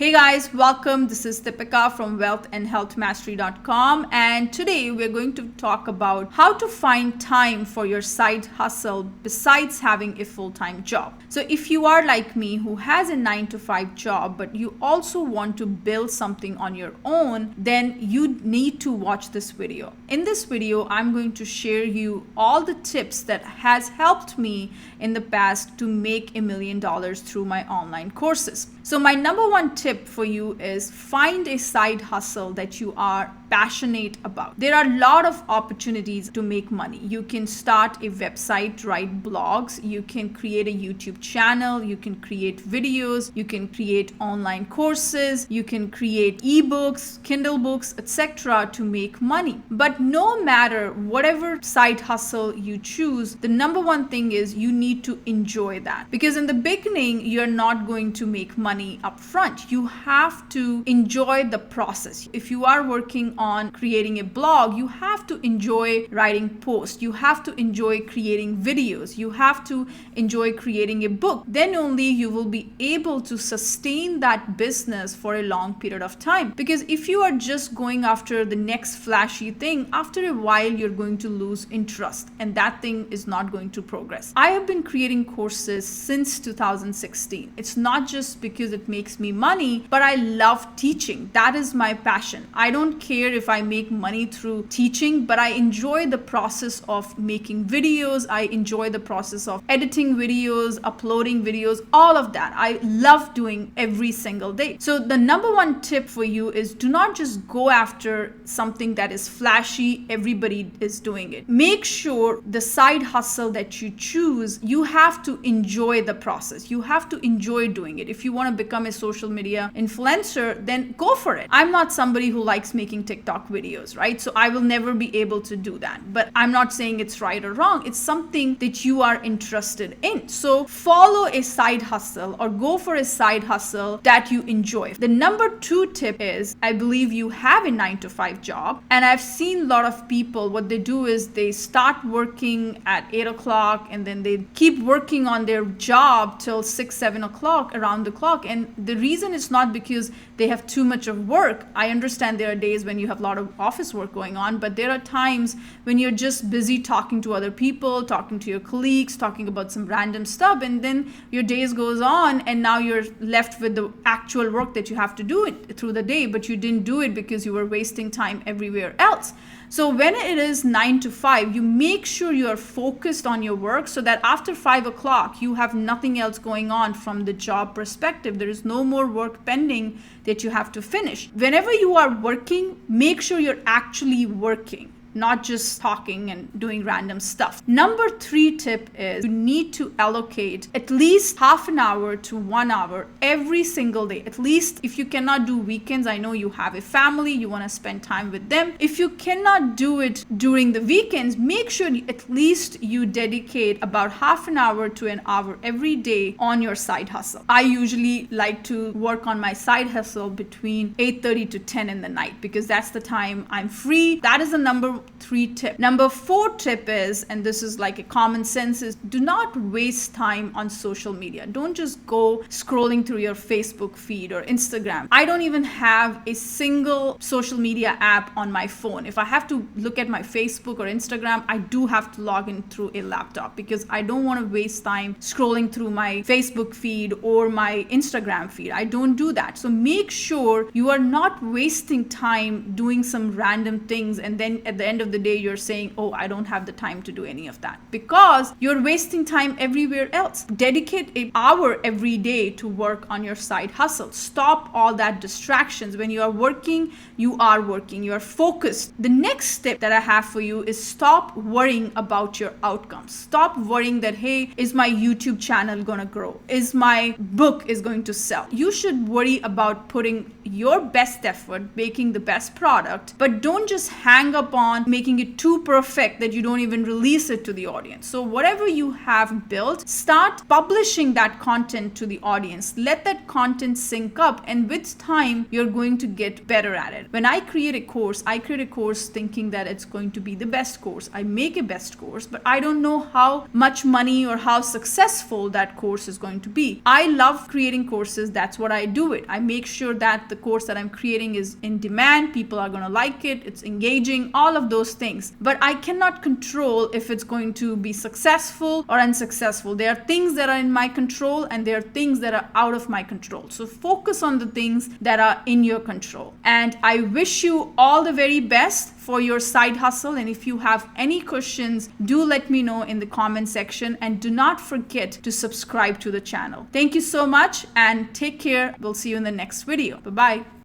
Hey guys, welcome. This is Deepika from wealthandhealthmastery.com, and today we're going to talk about how to find time for your side hustle besides having a full-time job. So if you are like me who has a 9-to-5 job but you also want to build something on your own, then you need to watch this video. In this video, I'm going to share you all the tips that has helped me in the past to make $1 million through my online courses. So my number one tip for you is find a side hustle that you are passionate about. There are a lot of opportunities to make money. You can start a website, write blogs, you can create a YouTube channel, you can create videos, you can create online courses, you can create ebooks, Kindle books, etc. to make money. But no matter whatever side hustle you choose, the number one thing is you need to enjoy that. Because in the beginning, you're not going to make money up front. You have to enjoy the process. If you are working on creating a blog, you have to enjoy writing posts. You have to enjoy creating videos. You have to enjoy creating a book. Then only you will be able to sustain that business for a long period of time. Because if you are just going after the next flashy thing, after a while you're going to lose interest and that thing is not going to progress. I have been creating courses since 2016. It's not just because it makes me money, but I love teaching. That is my passion. I don't care if I make money through teaching, but I enjoy the process of making videos. I enjoy the process of editing videos, uploading videos, all of that. I love doing every single day. So the number one tip for you is do not just go after something that is flashy. Everybody is doing it. Make sure the side hustle that you choose, you have to enjoy the process. You have to enjoy doing it. If you want to become a social media influencer, then go for it. I'm not somebody who likes making TikTok videos, right? So I will never be able to do that. But I'm not saying it's right or wrong. It's something that you are interested in. So follow a side hustle or go for a side hustle that you enjoy. The number two tip is, I believe you have a 9-to-5 job, and I've seen a lot of people, what they do is they start working at 8 o'clock and then they keep working on their job till 6-7 o'clock around the clock. And the reason is not because they have too much of work. I understand there are days when you have a lot of office work going on, but there are times when you're just busy talking to other people, talking to your colleagues, talking about some random stuff, and then your days goes on and now you're left with the actual work that you have to do it through the day, but you didn't do it because you were wasting time everywhere else. So when it is 9-to-5, you make sure you are focused on your work so that after 5 o'clock, you have nothing else going on from the job perspective. There is no more work pending that you have to finish. Whenever you are working, make sure you're actually working, not just talking and doing random stuff. Number 3 tip is you need to allocate at least half an hour to 1 hour every single day. At least if you cannot do weekends, I know you have a family, you want to spend time with them. If you cannot do it during the weekends, make sure at least you dedicate about half an hour to an hour every day on your side hustle. I usually like to work on my side hustle between 8:30 to 10 in the night because that's the time I'm free. That is the number 3 tip. Number 4 tip is, and this is like a common sense, is do not waste time on social media. Don't just go scrolling through your Facebook feed or Instagram. I don't even have a single social media app on my phone. If I have to look at my Facebook or Instagram, I do have to log in through a laptop because I don't want to waste time scrolling through my Facebook feed or my Instagram feed. I don't do that. So make sure you are not wasting time doing some random things and then at the end of the day you're saying, oh, I don't have the time to do any of that, because you're wasting time everywhere else. Dedicate an hour every day to work on your side hustle. Stop all that distractions. When you are working, you are working, you are focused. The next step that I have for you is stop worrying about your outcomes. Stop worrying that, hey, is my YouTube channel gonna grow? Is my book is going to sell? You should worry about putting your best effort, making the best product, but don't just hang up on on making it too perfect that you don't even release it to the audience. So whatever you have built, start publishing that content to the audience. Let that content sync up, and with time, you're going to get better at it. When I create a course, I create a course thinking that it's going to be the best course. I make a best course, but I don't know how much money or how successful that course is going to be. I love creating courses. That's what I do it. I make sure that the course that I'm creating is in demand. People are going to like it. It's engaging, all of those things. But I cannot control if it's going to be successful or unsuccessful. There are things that are in my control and there are things that are out of my control. So focus on the things that are in your control. And I wish you all the very best for your side hustle. And if you have any questions, do let me know in the comment section, and do not forget to subscribe to the channel. Thank you so much and take care. We'll see you in the next video. Bye-bye.